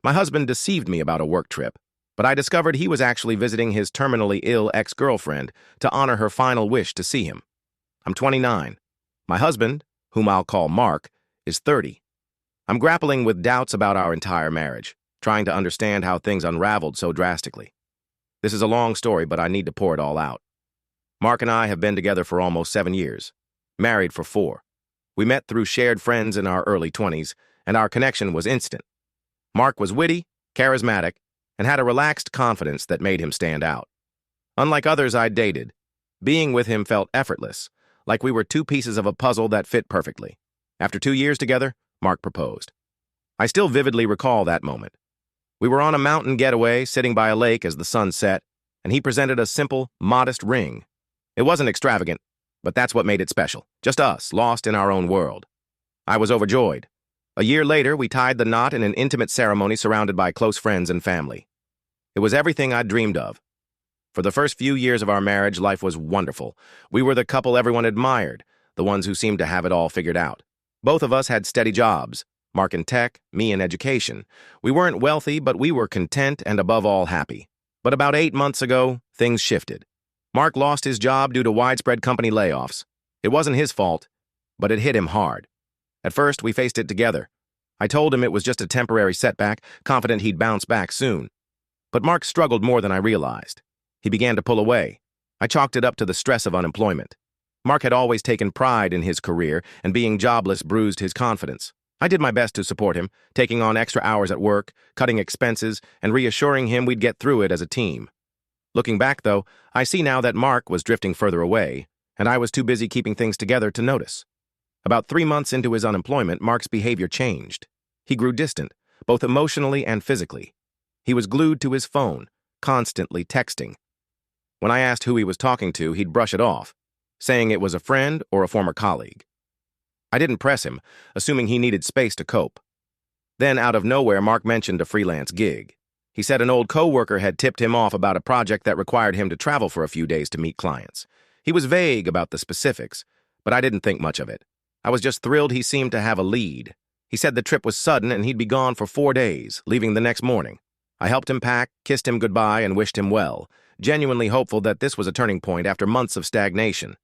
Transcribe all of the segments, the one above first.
My husband deceived me about a work trip, but I discovered he was actually visiting his terminally ill ex-girlfriend to honor her final wish to see him. I'm 29. My husband, whom I'll call Mark, is 30. I'm grappling with doubts about our entire marriage, trying to understand how things unraveled so drastically. This is a long story, but I need to pour it all out. Mark and I have been together for almost 7 years, married for 4. We met through shared friends in our early 20s, and our connection was instant. Mark was witty, charismatic, and had a relaxed confidence that made him stand out. Unlike others I'd dated, being with him felt effortless, like we were two pieces of a puzzle that fit perfectly. After 2 years together, Mark proposed. I still vividly recall that moment. We were on a mountain getaway, sitting by a lake as the sun set, and he presented a simple, modest ring. It wasn't extravagant, but that's what made it special. Just us, lost in our own world. I was overjoyed. A year later, we tied the knot in an intimate ceremony surrounded by close friends and family. It was everything I'd dreamed of. For the first few years of our marriage, life was wonderful. We were the couple everyone admired, the ones who seemed to have it all figured out. Both of us had steady jobs, Mark in tech, me in education. We weren't wealthy, but we were content and above all happy. But about 8 months ago, things shifted. Mark lost his job due to widespread company layoffs. It wasn't his fault, but it hit him hard. At first, we faced it together. I told him it was just a temporary setback, confident he'd bounce back soon. But Mark struggled more than I realized. He began to pull away. I chalked it up to the stress of unemployment. Mark had always taken pride in his career, and being jobless bruised his confidence. I did my best to support him, taking on extra hours at work, cutting expenses, and reassuring him we'd get through it as a team. Looking back, though, I see now that Mark was drifting further away, and I was too busy keeping things together to notice. About 3 months into his unemployment, Mark's behavior changed. He grew distant, both emotionally and physically. He was glued to his phone, constantly texting. When I asked who he was talking to, he'd brush it off, saying it was a friend or a former colleague. I didn't press him, assuming he needed space to cope. Then, out of nowhere, Mark mentioned a freelance gig. He said an old coworker had tipped him off about a project that required him to travel for a few days to meet clients. He was vague about the specifics, but I didn't think much of it. I was just thrilled he seemed to have a lead. He said the trip was sudden and he'd be gone for 4 days, leaving the next morning. I helped him pack, kissed him goodbye, and wished him well, genuinely hopeful that this was a turning point after months of stagnation.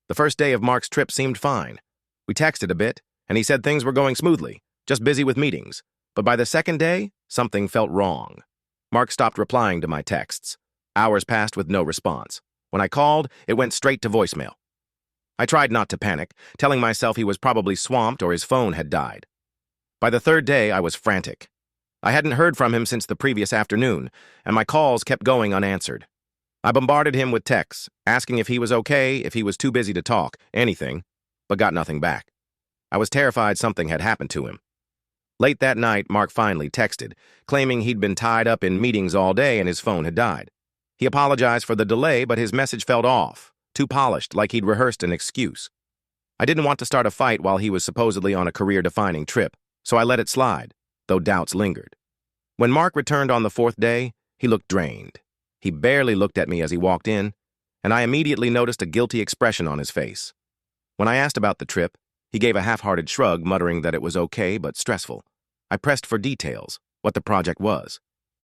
The first day of Mark's trip seemed fine. We texted a bit, and he said things were going smoothly, just busy with meetings. But by the second day, something felt wrong. Mark stopped replying to my texts. Hours passed with no response. When I called, it went straight to voicemail. I tried not to panic, telling myself he was probably swamped or his phone had died. By the third day, I was frantic. I hadn't heard from him since the previous afternoon, and my calls kept going unanswered. I bombarded him with texts, asking if he was okay, if he was too busy to talk, anything, but got nothing back. I was terrified something had happened to him. Late that night, Mark finally texted, claiming he'd been tied up in meetings all day and his phone had died. He apologized for the delay, but his message felt off, too polished, like he'd rehearsed an excuse. I didn't want to start a fight while he was supposedly on a career-defining trip, so I let it slide, though doubts lingered. When Mark returned on the 4th day, he looked drained. He barely looked at me as he walked in, and I immediately noticed a guilty expression on his face. When I asked about the trip, he gave a half-hearted shrug, muttering that it was okay but stressful. I pressed for details, what the project was.